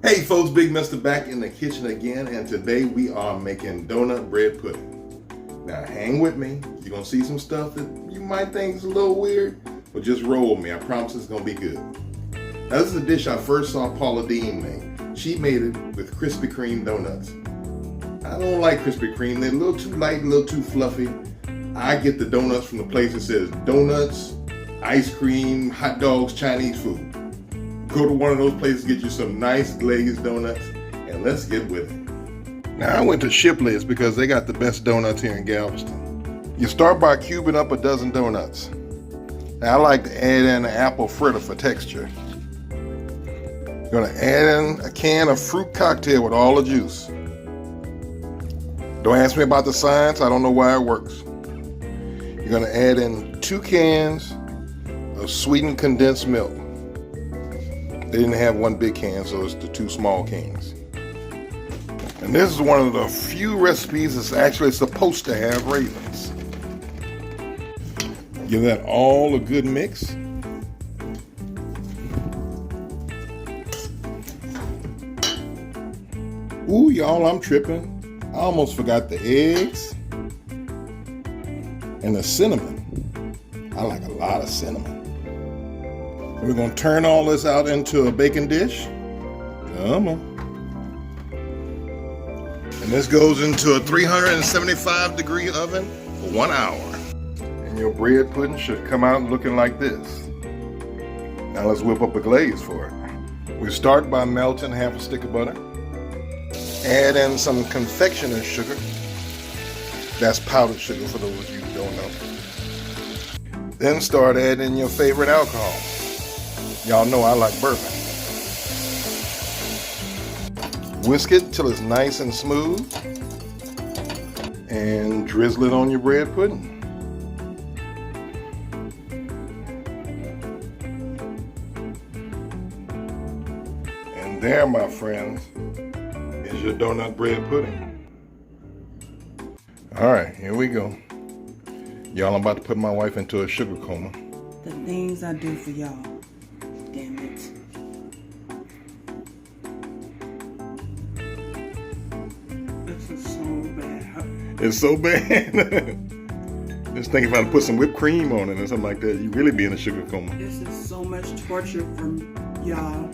Hey folks, Big Mister back in the kitchen again, and today we are making donut bread pudding. Now hang with me, you're gonna see some stuff that you might think is a little weird, but just roll with me, I promise it's gonna be good. Now this is a dish I first saw Paula Deen make. She made it with Krispy Kreme donuts. I don't like Krispy Kreme, they're a little too light, a little too fluffy. I get the donuts from the place that says donuts, ice cream, hot dogs, Chinese food. Go to one of those places, get you some nice glazed donuts, and let's get with it. Now I went to Shipley's because they got the best donuts here in Galveston. You start by cubing up a dozen donuts. Now I like to add in an apple fritter for texture. You're gonna add in a can of fruit cocktail with all the juice. Don't ask me about the science, I don't know why it works. You're gonna add in 2 cans of sweetened condensed milk. They didn't have 1 big can, so it's the 2 small cans. And this is one of the few recipes that's actually supposed to have raisins. Give that all a good mix. Ooh, y'all, I'm tripping. I almost forgot the eggs and the cinnamon. I like a lot of cinnamon. We're going to turn all this out into a baking dish. Come on. And this goes into a 375-degree oven for 1 hour. And your bread pudding should come out looking like this. Now let's whip up a glaze for it. We start by melting half a stick of butter. Add in some confectioner's sugar. That's powdered sugar for those of you who don't know. Then start adding your favorite alcohol. Y'all know I like bourbon. Whisk it till it's nice and smooth. And drizzle it on your bread pudding. And there, my friends, is your donut bread pudding. All right, here we go. Y'all, I'm about to put my wife into a sugar coma. The things I do for y'all. Damn it. This is so bad. It's so bad. Just think if I put some whipped cream on it or something like that, you really be in a sugar coma. This is so much torture for y'all.